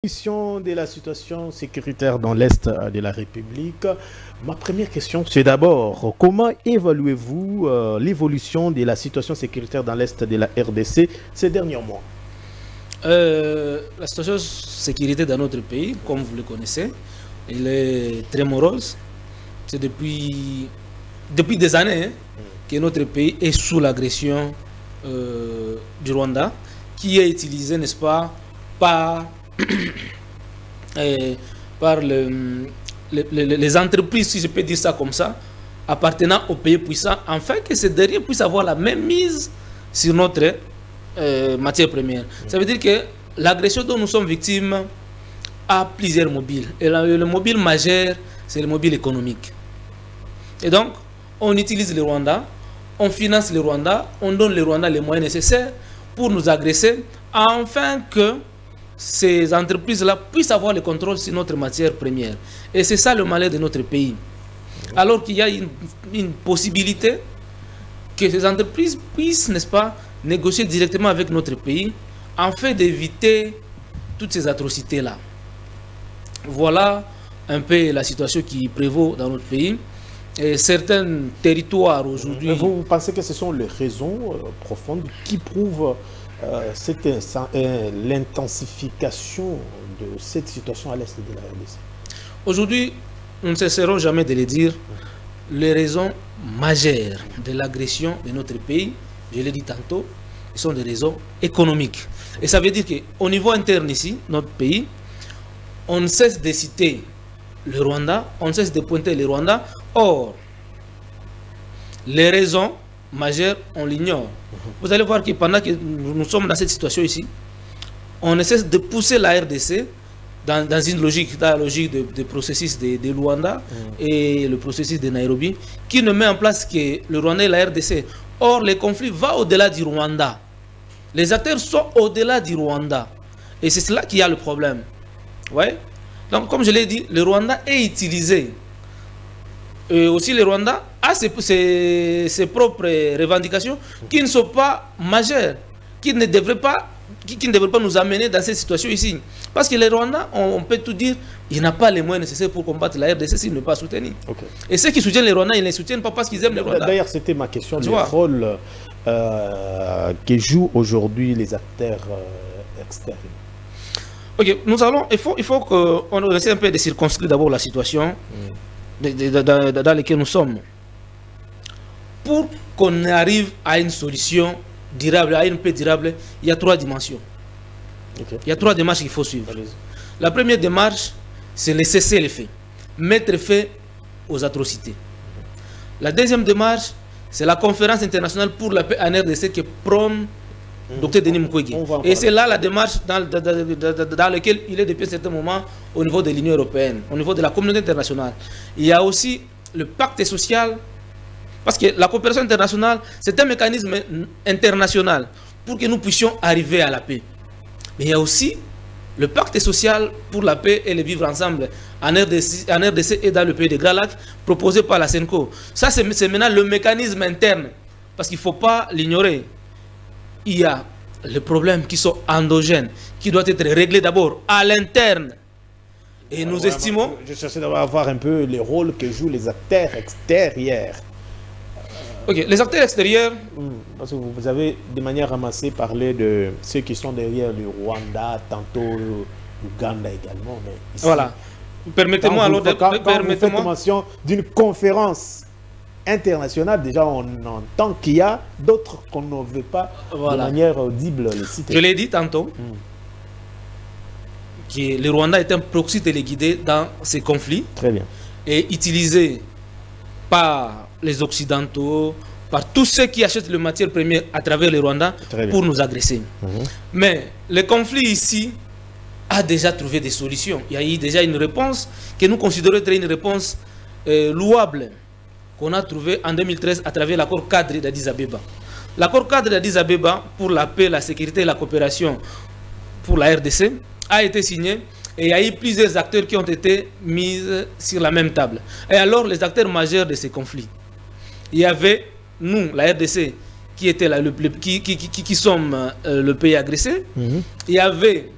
De la situation sécuritaire dans l'Est de la République. Ma première question, c'est d'abord, comment évaluez-vous l'évolution de la situation sécuritaire dans l'Est de la RDC ces derniers mois? La situation de sécurité dans notre pays, comme vous le connaissez, elle est très morose. C'est depuis des années que notre pays est sous l'agression du Rwanda, qui est utilisé, n'est-ce pas, par les entreprises, si je peux dire ça comme ça, appartenant aux pays puissants, afin que ces derniers puissent avoir la même mise sur notre matière première. Ça veut dire que l'agression dont nous sommes victimes a plusieurs mobiles. Et le mobile majeur, c'est le mobile économique. Et donc, on utilise le Rwanda, on finance le Rwanda, on donne le Rwanda les moyens nécessaires pour nous agresser, afin que ces entreprises-là puissent avoir le contrôle sur notre matière première. Et c'est ça le malheur de notre pays. Alors qu'il y a une possibilité que ces entreprises puissent, n'est-ce pas, négocier directement avec notre pays, afin d'éviter toutes ces atrocités-là. Voilà un peu la situation qui prévaut dans notre pays. Et certains territoires aujourd'hui... Vous pensez que ce sont les raisons profondes qui prouvent l'intensification de cette situation à l'est de la RDC? Aujourd'hui, nous ne cesserons jamais de le dire, les raisons majeures de l'agression de notre pays, je l'ai dit tantôt, sont des raisons économiques. Et ça veut dire qu'au niveau interne ici, notre pays, on ne cesse de citer le Rwanda, on ne cesse de pointer le Rwanda. Or, les raisons majeures, on l'ignore. Vous allez voir que pendant que nous sommes dans cette situation ici, on essaie de pousser la RDC dans une logique, dans la logique de processus de Luanda et le processus de Nairobi, qui ne met en place que le Rwanda et la RDC. Or, le conflit va au-delà du Rwanda. Les acteurs sont au-delà du Rwanda. Et c'est cela qui a le problème. Ouais? Donc, comme je l'ai dit, le Rwanda est utilisé. Et aussi, le Rwanda a ses propres revendications qui ne sont pas majeures, qui ne devraient pas nous amener dans cette situation ici. Parce que le Rwanda, on peut tout dire, il n'a pas les moyens nécessaires pour combattre la RDC s'il ne pas soutenir. Okay. Et ceux qui soutiennent le Rwanda, ils ne les soutiennent pas parce qu'ils aiment le Rwanda. D'ailleurs, c'était ma question, le rôle que jouent aujourd'hui les acteurs extérieurs. Ok, il faut qu'on essaie un peu de circonscrire d'abord la situation dans laquelle nous sommes. Pour qu'on arrive à une solution durable, à une paix durable, il y a trois dimensions. Okay. Il y a trois démarches qu'il faut suivre. La première démarche, c'est le cesser les faits, mettre fin aux atrocités. La deuxième démarche, c'est la conférence internationale pour la paix en RDC que prône Dr Denis Mukwege. Et c'est là la démarche dans laquelle il est depuis un certain moment au niveau de l'Union européenne, au niveau de la communauté internationale. Il y a aussi le pacte social, parce que la coopération internationale, c'est un mécanisme international pour que nous puissions arriver à la paix. Mais il y a aussi le pacte social pour la paix et le vivre ensemble en RDC et dans le pays de Grand Lac, proposé par la CENCO. Ça, c'est maintenant le mécanisme interne, parce qu'il ne faut pas l'ignorer. Il y a les problèmes qui sont endogènes, qui doivent être réglés d'abord à l'interne. Et nous estimons... Je cherchais d'abord à voir un peu les rôles que jouent les acteurs extérieurs. Ok, les acteurs extérieurs... Parce que vous avez de manière ramassée parlé de ceux qui sont derrière le Rwanda, tantôt l'Ouganda également. Mais ici, voilà. Permettez-moi alors de... Vous faites mention d'une conférence internationale, déjà on entend qu'il y a d'autres qu'on ne veut pas de manière audible les citer. Je l'ai dit tantôt, que le Rwanda est un proxy téléguidé dans ces conflits. Très bien. Et utilisé par les Occidentaux, par tous ceux qui achètent les matières premières à travers le Rwanda pour nous agresser. Mais le conflit ici a déjà trouvé des solutions. Il y a eu déjà une réponse que nous considérons être une réponse louable, qu'on a trouvé en 2013 à travers l'accord cadre d'Addis Abeba. L'accord cadre d'Addis Abeba pour la paix, la sécurité et la coopération pour la RDC a été signé et il y a eu plusieurs acteurs qui ont été mis sur la même table. Et alors, les acteurs majeurs de ces conflits, il y avait nous, la RDC, qui était là, qui sommes le pays agressé. Il y avait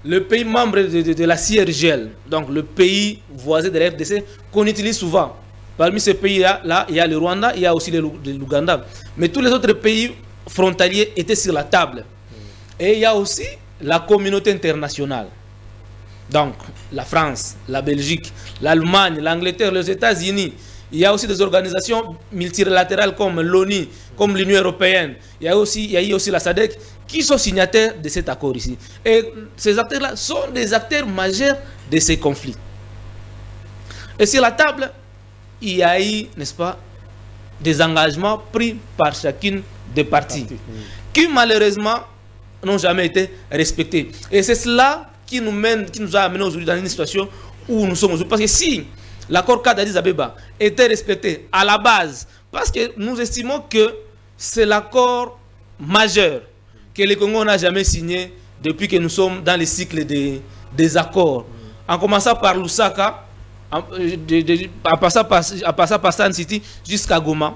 le pays membre de la CIRGL, donc le pays voisin de la RDC, qu'on utilise souvent. Parmi ces pays-là, il y a le Rwanda, il y a aussi l'Ouganda. Mais tous les autres pays frontaliers étaient sur la table. Et il y a aussi la communauté internationale. Donc, la France, la Belgique, l'Allemagne, l'Angleterre, les États-Unis. Il y a aussi des organisations multilatérales comme l'ONU, comme l'Union européenne. Il y a eu aussi la SADC qui sont signataires de cet accord ici. Et ces acteurs-là sont des acteurs majeurs de ces conflits. Et sur la table, il y a eu, n'est-ce pas, des engagements pris par chacune des parties, qui malheureusement n'ont jamais été respectés. Et c'est cela qui nous a amenés aujourd'hui dans une situation où nous sommes aujourd'hui. Parce que si l'accord cadre d'Addis Abeba était respecté à la base, parce que nous estimons que c'est l'accord majeur que le Congo n'a jamais signé depuis que nous sommes dans le cycle des accords. En commençant par Lusaka, en passant par San City jusqu'à Goma.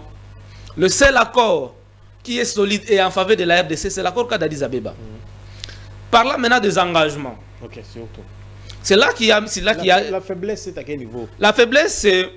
Le seul accord qui est solide et en faveur de la RDC, c'est l'accord cadre d'Addis Abeba. Parlant maintenant des engagements. Ok, surtout. C'est là qu'il y a... La faiblesse, c'est à quel niveau? La faiblesse, c'est